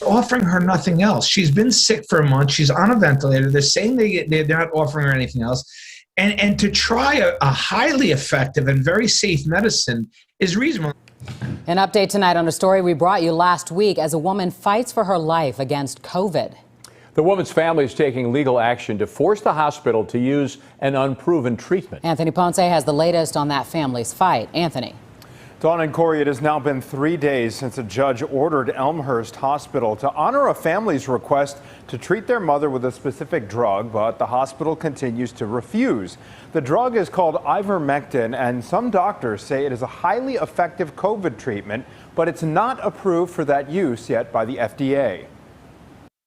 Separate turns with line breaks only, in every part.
offering her nothing else. She's been sick for a month. She's on a ventilator. They're saying they're not offering her anything else. And to try a highly effective and very safe medicine is reasonable.
An update tonight on a story we brought you last week as a woman fights for her life against COVID.
The woman's family is taking legal action to force the hospital to use an unproven treatment.
Anthony Ponce has the latest on that family's fight. Anthony.
Dawn and Corey, it has now been 3 days since a judge ordered Elmhurst Hospital to honor a family's request to treat their mother with a specific drug, but the hospital continues to refuse. The drug is called Ivermectin, and some doctors say it is a highly effective COVID treatment, but it's not approved for that use yet by the FDA.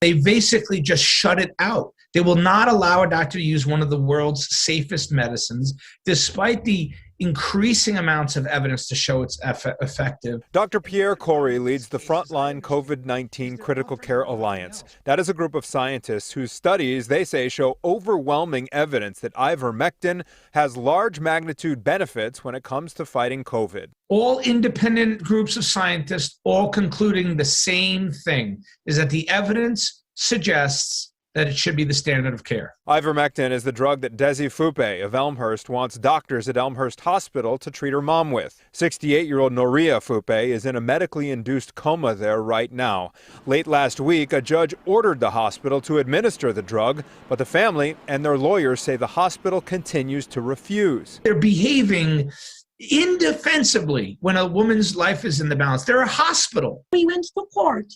They basically just shut it out. They will not allow a doctor to use one of the world's safest medicines, despite the increasing amounts of evidence to show it's effective.
Dr. Pierre Corey leads the Frontline COVID-19 Critical Care Alliance. That is a group of scientists whose studies, they say, show overwhelming evidence that ivermectin has large magnitude benefits when it comes to fighting COVID.
All independent groups of scientists, all concluding the same thing, is that the evidence suggests that it should be the standard of care.
Ivermectin is the drug that Nurije Fype of Elmhurst wants doctors at Elmhurst Hospital to treat her mom with. 68-year-old Nurije Fype is in a medically induced coma there right now. Late last week, a judge ordered the hospital to administer the drug, but the family and their lawyers say the hospital continues to refuse.
They're behaving indefensibly when a woman's life is in the balance. They're a hospital.
We went to court.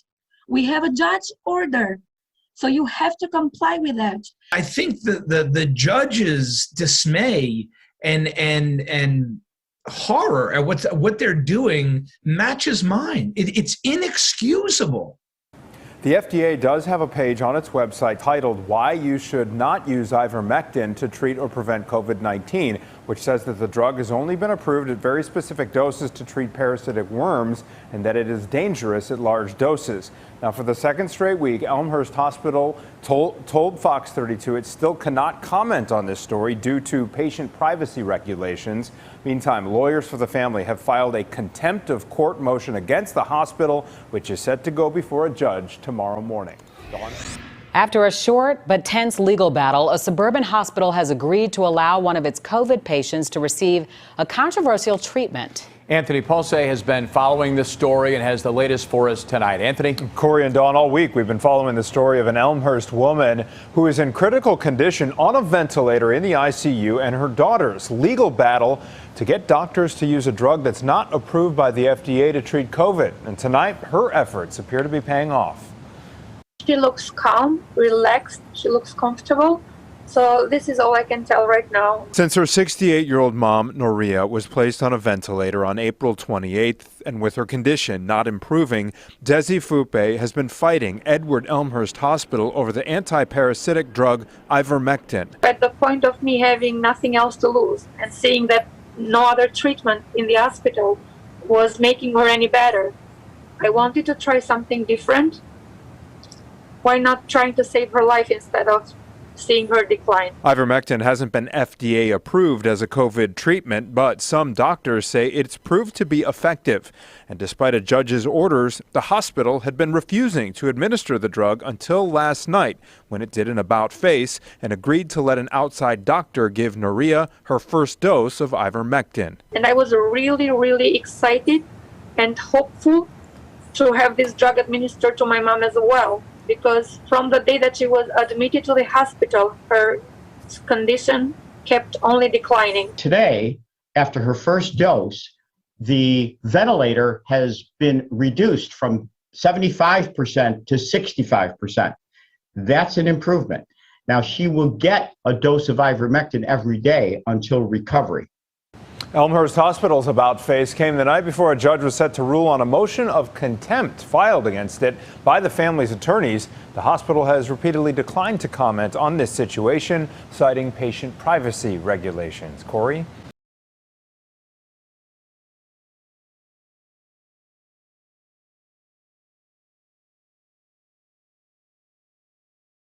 We have a judge order. So you have to comply with that.
I think the judge's dismay and horror at what they're doing matches mine. It's inexcusable.
The FDA does have a page on its website titled "Why You Should Not Use Ivermectin to Treat or Prevent COVID-19," which says that the drug has only been approved at very specific doses to treat parasitic worms and that it is dangerous at large doses. Now, for the second straight week, Elmhurst Hospital told Fox 32 it still cannot comment on this story due to patient privacy regulations. Meantime, lawyers for the family have filed a contempt of court motion against the hospital, which is set to go before a judge tomorrow morning. Dawn?
After a short but tense legal battle, a suburban hospital has agreed to allow one of its COVID patients to receive a controversial treatment.
Anthony Ponce has been following this story and has the latest for us tonight. Anthony?
Corey and Dawn, all week we've been following the story of an Elmhurst woman who is in critical condition on a ventilator in the ICU and her daughter's legal battle to get doctors to use a drug that's not approved by the FDA to treat COVID. And tonight, her efforts appear to be paying off.
She looks calm, relaxed, she looks comfortable. So this is all I can tell right now.
Since her 68-year-old mom, Nurije, was placed on a ventilator on April 28th, and with her condition not improving, Nurije Fype has been fighting Edward Elmhurst Hospital over the anti-parasitic drug Ivermectin.
At the point of me having nothing else to lose and seeing that no other treatment in the hospital was making her any better, I wanted to try something different. Why not trying to save her life instead of seeing her decline?
Ivermectin hasn't been FDA approved as a COVID treatment, but some doctors say it's proved to be effective. And despite a judge's orders, the hospital had been refusing to administer the drug until last night, when it did an about-face and agreed to let an outside doctor give Nurije her first dose of Ivermectin.
And I was really, really excited and hopeful to have this drug administered to my mom as well, because from the day that she was admitted to the hospital, her condition kept only declining.
Today, after her first dose, the ventilator has been reduced from 75% to 65%. That's an improvement. Now, she will get a dose of ivermectin every day until recovery.
Elmhurst Hospital's about-face came the night before a judge was set to rule on a motion of contempt filed against it by the family's attorneys. The hospital has repeatedly declined to comment on this situation, citing patient privacy regulations. Corey?